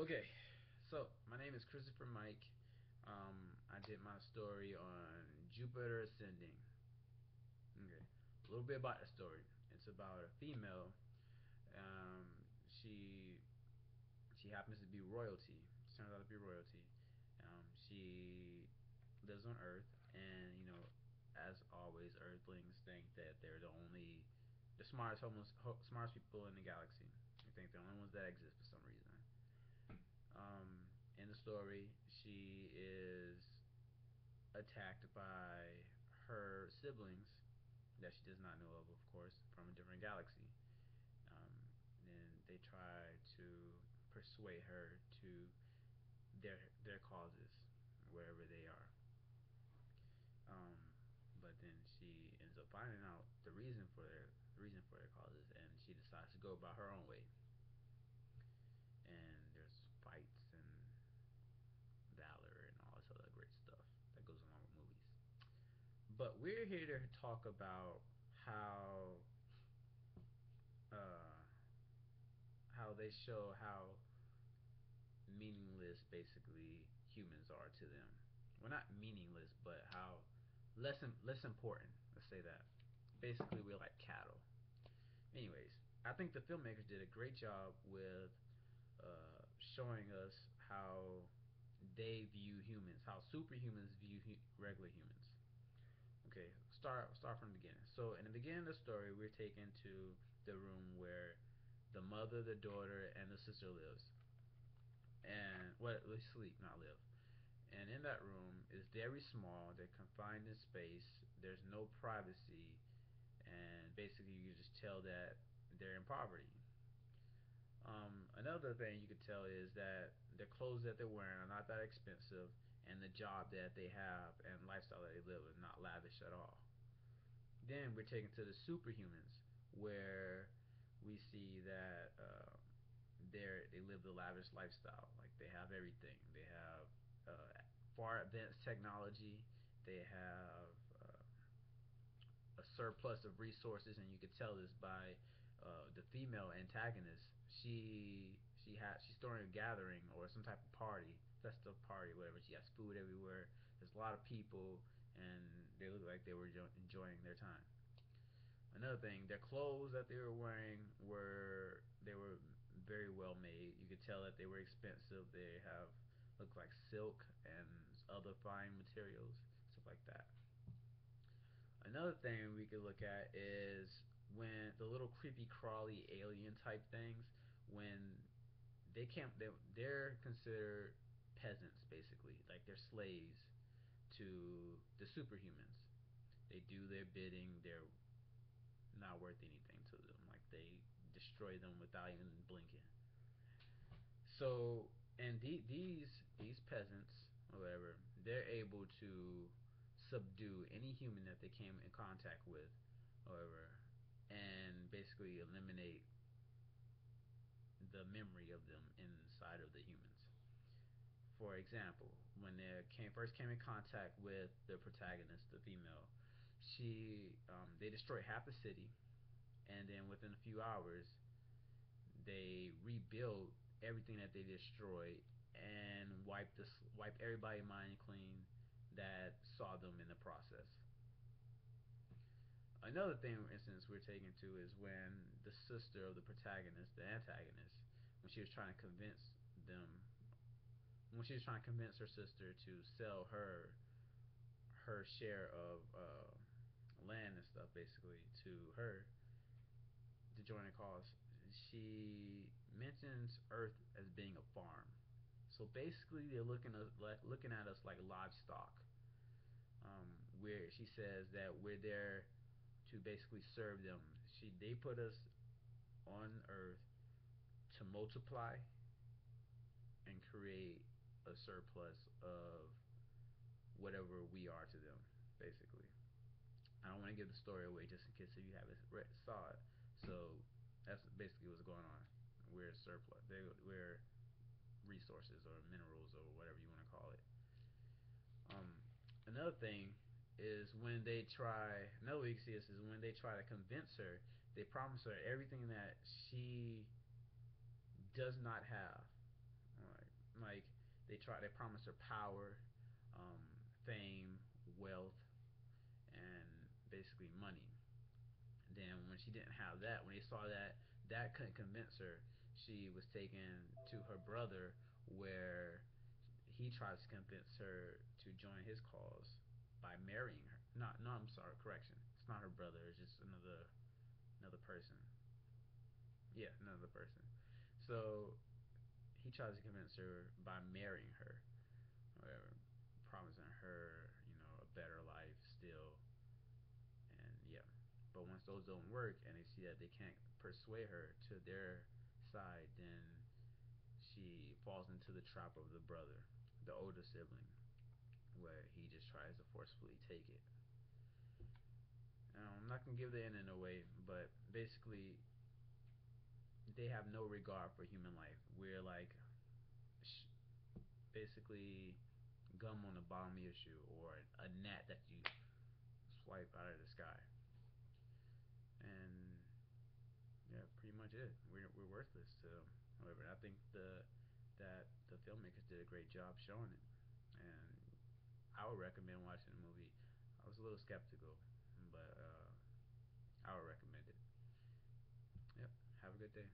Okay, so my name is Christopher Mike. I did my story on Jupiter ascending. Okay, a little bit about the story. It's about a female. Um, she she happens to be royalty. She turns out to be royalty. She lives on Earth, and as always, Earthlings think that they're the smartest people in the galaxy. They think they're the only ones that exist for some reason. In the story, she is attacked by her siblings that she does not know of course, from a different galaxy. Um, and they try to persuade her to their causes, wherever they are. Um, but then she ends up finding out the reason for their causes, and she decides to go about her own way. And there's fights and valor and all this other great stuff that goes along with movies. But we're here to talk about how uh, how they show how meaningless basically humans are to them. Well, not meaningless, but how less important. Let's say that. Basically, we're like cattle. Anyways, I think the filmmakers did a great job with showing us how they view humans, how superhumans view regular humans. Okay, start from the beginning. So in the beginning of the story, we're taken to the room where the mother, the daughter, and the sister lives, and they sleep, not live. And in that room is very small. They're confined in space. There's no privacy, and basically you just tell that they're in poverty. Another thing you could tell is that the clothes that they're wearing are not that expensive, and the job that they have and lifestyle that they live is not lavish at all. Then we're taken to the superhumans, where we see that they live the lavish lifestyle. Like they have everything. They have uh, far advanced technology. They have a surplus of resources, and you could tell this by the female antagonist. She's throwing a gathering or some type of party, festive party, whatever. She has food everywhere. There's a lot of people, and they look like they were enjoying their time. Another thing, their clothes that they were wearing were very well made. You could tell that they were expensive. They have look like silk and other fine materials, stuff like that. Another thing we could look at is when the little creepy crawly alien type things, when they're considered peasants basically, like they're slaves to the superhumans. They do their bidding. They're not worth anything to them. Like they destroy them without even blinking. So, and these peasants or whatever, they're able to subdue any human that they came in contact with, however, and basically eliminate the memory of them inside of the humans. For example, when first came in contact with the protagonist, the female, they destroyed half the city, and then within a few hours, they rebuilt everything that they destroyed and wipe everybody mind clean that saw them in the process. Another thing, for instance, we're taken to is when the sister of the protagonist, the antagonist, when she was trying to them, when she was trying to convince her sister to sell her share of land and stuff, basically, to her to join the cause, she mentions Earth as being a farm. So basically, they're looking at us like livestock. Where she says that we're there to basically serve them. They put us on Earth to multiply and create a surplus of whatever we are to them, basically. I don't want to give the story away just in case if you haven't saw it. So that's basically what's going on. We're surplus. We're resources or minerals or whatever you want to call it. Um, Another thing is when they try. Another way you can see this is when they try to convince her. They promise her everything that she does not have. like they promised her power, fame, wealth, and basically money. Then when she didn't have that, when they saw that that couldn't convince her, she was taken to her brother, where he tries to convince her to join his cause by marrying her. Not, no, I'm sorry, correction. It's not her brother. It's just another person. Yeah, another person. So he tries to convince her by marrying her, or promising her, a better life still, and yeah. But once those don't work, and they see that they can't persuade her to their side, then she falls into the trap of the brother, the older sibling, where he just tries to forcefully take it. I'm not gonna give the ending away, but basically, they have no regard for human life. We're like, basically, gum on the bottom of your shoe, or a gnat that you swipe out of the sky. And yeah, pretty much it. We're worthless to them. However, I think the filmmakers did a great job showing it, and I would recommend watching the movie. I was a little skeptical, but I would recommend it. Yep. Have a good day.